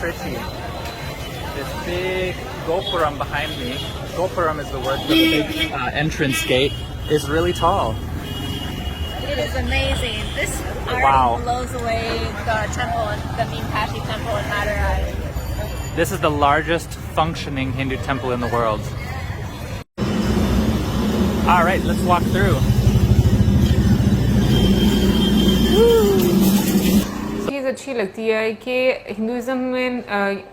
pretty. This big gopuram behind me, gopuram is the word for the big entrance gate, is really tall. It is amazing. This already Wow. blows away the temple, the Minkashi temple in Madurai. This is the largest functioning Hindu temple in the world. All right, let's walk through. चीज़ अच्छी लगती है कि Hinduism में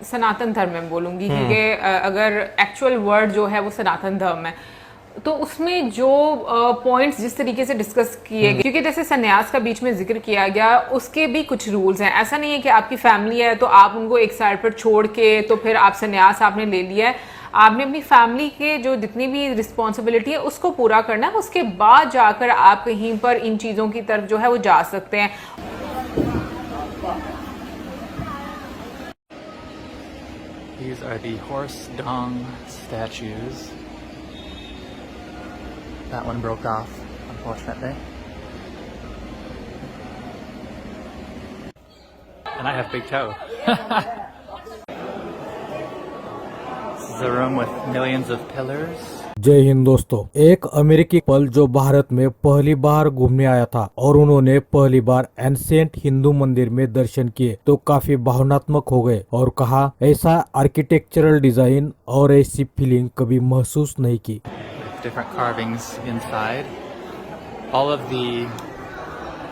सनातन धर्म में बोलूँगी क्योंकि अगर एक्चुअल वर्ड जो है वो सनातन धर्म है तो उसमें जो पॉइंट्स जिस तरीके से डिस्कस किए गए, क्योंकि जैसे सन्यास का बीच में जिक्र किया गया, उसके भी कुछ रूल्स हैं। ऐसा नहीं है कि आपकी फैमिली है तो आप उनको एक साइड पर छोड़ के तो फिर आप सन्यास आपने ले लिया है। आपने अपनी फैमिली के जो जितनी भी रिस्पॉन्सिबिलिटी है उसको पूरा करना है, उसके बाद जाकर आप कहीं पर इन चीज़ों की तरफ जो है वो जा सकते हैं। These are the horse dung statues. That one broke off, unfortunately. And I have big toe. This is a room with millions of pillars. जय हिंद दोस्तों, एक अमेरिकी कपल जो भारत में पहली बार घूमने आया था और उन्होंने पहली बार एंशिएंट हिंदू मंदिर में दर्शन किए तो काफी भावनात्मक हो गए और कहा ऐसा आर्किटेक्चरल डिजाइन और ऐसी फीलिंग कभी महसूस नहीं की। Different carvings inside. All of the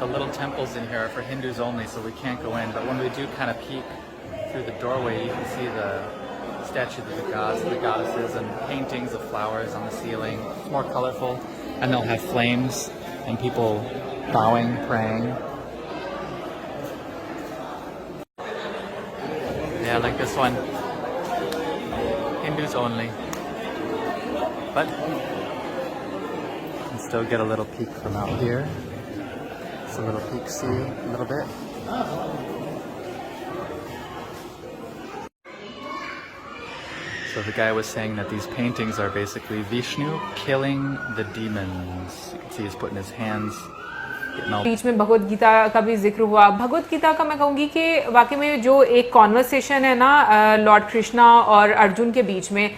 little temples in here are for Hindus only, so we can't go in. But when we do kind of peek through the doorway, you can see the statues of the gods, the goddesses, and paintings of flowers on the ceiling. It's more colorful, and they'll have flames and people bowing, praying. Yeah, like this one. Hindus only. But you can still get a little peek from out here. It's a little peek, see a little bit. So the guy was saying that these paintings are basically Vishnu killing the demons. You can see he's putting his hands. बीच में भगवत गीता का भी जिक्र हुआ। भगवत गीता का मैं कहूँगी कि वाकई में जो एक कॉन्वर्सेशन है ना लॉर्ड कृष्णा और अर्जुन के बीच में,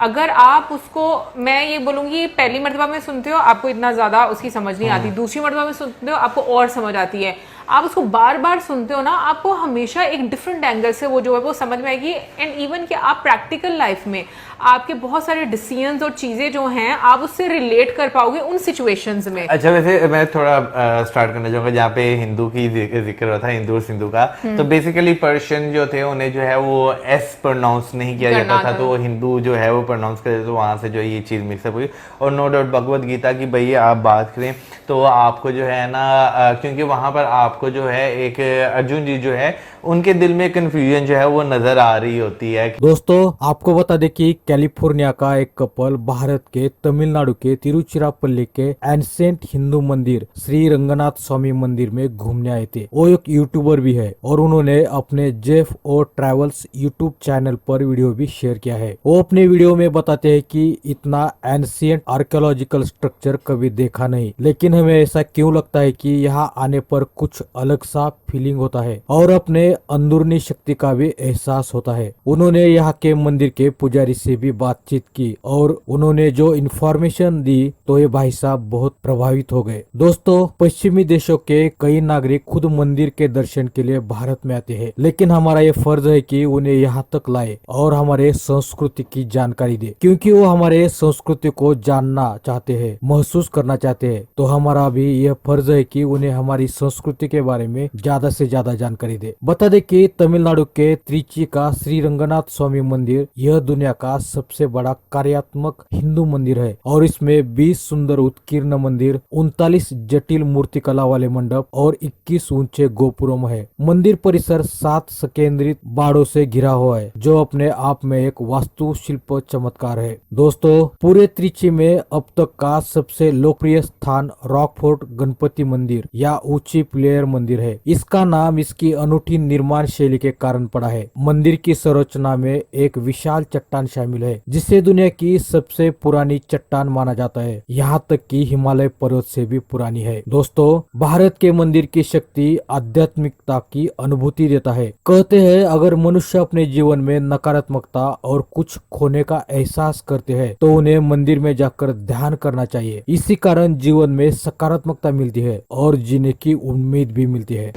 अगर आप उसको, मैं ये बोलूँगी पहली मर्तबा में सुनते हो आपको इतना ज़्यादा उसकी समझ नहीं आती, दूसरी मर्तबा में सुनते हो आपको और समझ आती है। आप उसको बार बार सुनते हो ना, आपको हमेशा एक डिफरेंट एंगल से वो जो है वो समझ में आएगी। एंड इवन कि आप प्रैक्टिकल लाइफ में आपके बहुत सारे डिसीजंस और चीज़ें जो हैं आप उससे रिलेट कर पाओगे उन सिचुएशंस में। अच्छा, वैसे मैं थोड़ा स्टार्ट करना चाहूँगा जहाँ पे हिंदू की जिक्र हुआ था, हिंदू और सिंधु का। तो बेसिकली पर्शियन जो थे उन्हें जो है वो एस प्रोनाउंस नहीं किया जाता था, तो हिंदू जो है वो प्रोनाउंस करते, तो वहाँ से जो ये चीज़ मिक्सअप हुई। और नो डाउट भगवत गीता की भैया आप बात करें तो आपको जो है ना, क्योंकि वहाँ पर आपको जो है एक अर्जुन जी जो है उनके दिल में कंफ्यूजन जो है वो नजर आ रही होती है। दोस्तों आपको बता दें कि कैलिफोर्निया का एक कपल भारत के तमिलनाडु के तिरुचिरापल्ली के एंशिएंट हिंदू मंदिर श्री रंगनाथ स्वामी मंदिर में घूमने आए थे। वो एक यूट्यूबर भी है और उन्होंने अपने जेफ और ट्रैवल्स यूट्यूब चैनल पर वीडियो भी शेयर किया है। वो अपने वीडियो में बताते हैं कि इतना एंशिएंट आर्कियोलॉजिकल स्ट्रक्चर कभी देखा नहीं, लेकिन हमें ऐसा क्यों लगता है कि यहाँ आने पर कुछ अलग सा फीलिंग होता है और अपने अंदरूनी शक्ति का भी एहसास होता है। उन्होंने यहाँ के मंदिर के पुजारी से भी बातचीत की और उन्होंने जो इन्फॉर्मेशन दी तो ये भाई साहब बहुत प्रभावित हो गए। दोस्तों पश्चिमी देशों के कई नागरिक खुद मंदिर के दर्शन के लिए भारत में आते हैं, लेकिन हमारा ये फर्ज है कि उन्हें यहाँ तक लाए और हमारे संस्कृति की जानकारी दे, क्योंकि वो हमारे संस्कृति को जानना चाहते हैं, महसूस करना चाहते हैं। तो हमारा भी यह फर्ज है कि उन्हें हमारी संस्कृति के बारे में ज्यादा से ज्यादा जानकारी दे। बता दें कि तमिलनाडु के त्रिची का श्री रंगनाथ स्वामी मंदिर यह दुनिया का सबसे बड़ा कार्यात्मक हिंदू मंदिर है और इसमें 20 सुंदर उत्कीर्ण मंदिर, 39 जटिल मूर्तिकला वाले मंडप और 21 ऊंचे गोपुरम है। मंदिर परिसर 7 संकेंद्रित बाड़ों से घिरा हुआ है जो अपने आप में एक वास्तुशिल्प चमत्कार है। दोस्तों पूरे त्रिची में अब तक का सबसे लोकप्रिय स्थान रॉकफोर्ट गणपति मंदिर या ऊंची प्लेयर फायर मंदिर है। इसका नाम इसकी अनूठी निर्माण शैली के कारण पड़ा है। मंदिर की संरचना में एक विशाल चट्टान शामिल है, जिसे दुनिया की सबसे पुरानी चट्टान माना जाता है। यहाँ तक कि हिमालय पर्वत से भी पुरानी है। दोस्तों, भारत के मंदिर की शक्ति आध्यात्मिकता की अनुभूति देता है। कहते हैं अगर मनुष्य अपने जीवन में नकारात्मकता और कुछ खोने का एहसास करते हैं तो उन्हें मंदिर में जाकर ध्यान करना चाहिए। इसी कारण जीवन में सकारात्मकता मिलती है और जीने की उम्मीद भी मिलती है।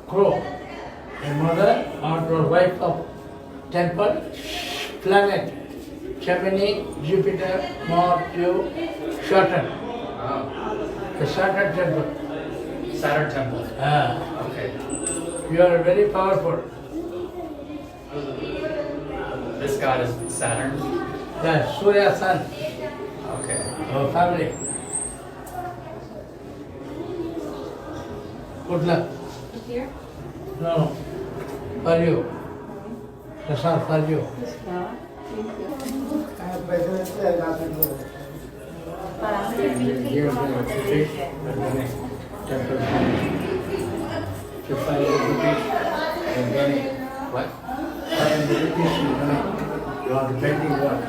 Crow, a mother or wife of temple, planet, Gemini, Jupiter, Mars, Saturn. The Saturn temple. Saturn temple. Okay. You are very powerful. This god is Saturn. Yes, Surya Sun, Okay. our family. Good luck. Here? No, for you. That's all for you. What? You are the painting one.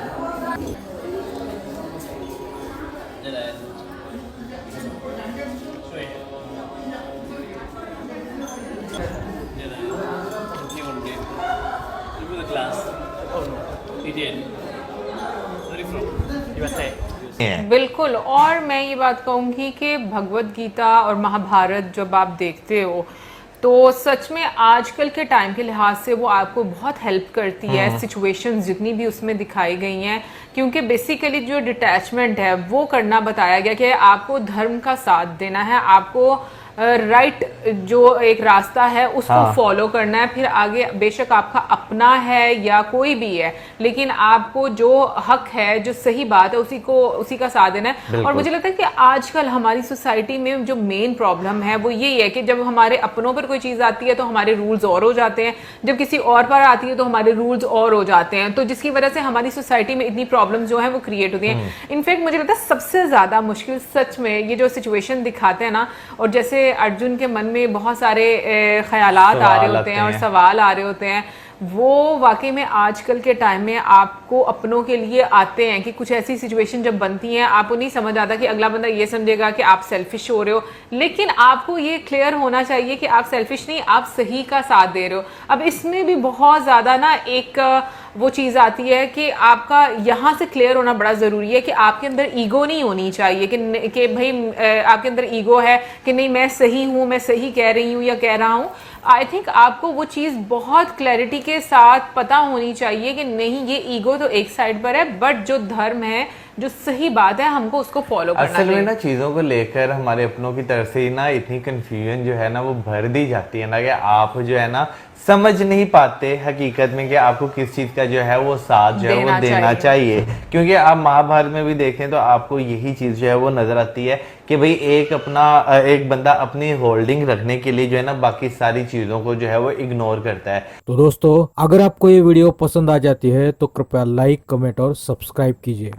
Remove the glass. Oh no, he did. Where are you from? USA. बिल्कुल। और मैं ये बात कहूँगी कि भगवत गीता और महाभारत जब आप देखते हो तो सच में आजकल के टाइम के लिहाज से वो आपको बहुत हेल्प करती है। सिचुएशंस जितनी भी उसमें दिखाई गई हैं, क्योंकि बेसिकली जो डिटैचमेंट है वो करना बताया गया कि आपको धर्म का साथ देना है, आपको राइट जो एक रास्ता है उसको फॉलो करना है। फिर आगे बेशक आपका अपना है या कोई भी है, लेकिन आपको जो हक है, जो सही बात है, उसी का साथ देना है। और मुझे लगता है कि आजकल हमारी सोसाइटी में जो मेन प्रॉब्लम है वो यही है कि जब हमारे अपनों पर कोई चीज आती है तो हमारे रूल्स और हो जाते हैं, जब किसी और पर आती है तो हमारे रूल्स और हो जाते हैं, तो जिसकी वजह से हमारी सोसाइटी में इतनी प्रॉब्लम जो है वो क्रिएट होती है। इनफैक्ट मुझे लगता है सबसे ज्यादा मुश्किल सच में ये जो सिचुएशन दिखाते हैं ना, और जैसे अर्जुन के मन में बहुत सारे ख्यालात आ रहे होते हैं और सवाल आ रहे होते हैं, वो वाकई में आजकल के टाइम में आपको अपनों के लिए आते हैं कि कुछ ऐसी सिचुएशन जब बनती हैं आपको नहीं समझ आता कि अगला बंदा ये समझेगा कि आप सेल्फिश हो रहे हो, लेकिन आपको ये क्लियर होना चाहिए कि आप सेल्फिश नहीं, आप सही का साथ दे रहे हो। अब इसमें भी बहुत ज्यादा ना एक वो चीज आती है कि आपका यहाँ से क्लियर होना बड़ा जरूरी है कि आपके अंदर ईगो नहीं होनी चाहिए कि भाई आपके अंदर ईगो है कि नहीं मैं सही हूँ, मैं सही कह रही हूँ या कह रहा हूँ। आई थिंक आपको वो चीज बहुत क्लैरिटी के साथ पता होनी चाहिए कि नहीं, ये ईगो तो एक साइड पर है, बट जो धर्म है, जो सही बात है, हमको उसको फॉलो करना चाहिए। असल में ना चीजों को लेकर हमारे अपनों की तरफ से ना इतनी कंफ्यूजन जो है ना वो भर दी जाती है ना कि आप जो है ना समझ नहीं पाते हकीकत में कि आपको किस चीज का जो है वो साथ जो है वो देना चाहिए। क्योंकि आप महाभारत में भी देखें तो आपको यही चीज जो है वो नजर आती है कि भाई एक बंदा अपनी होल्डिंग रखने के लिए जो है ना बाकी सारी चीजों को जो है वो इग्नोर करता है। तो दोस्तों, अगर आपको ये वीडियो पसंद आ जाती है तो कृपया लाइक, कमेंट और सब्सक्राइब कीजिए।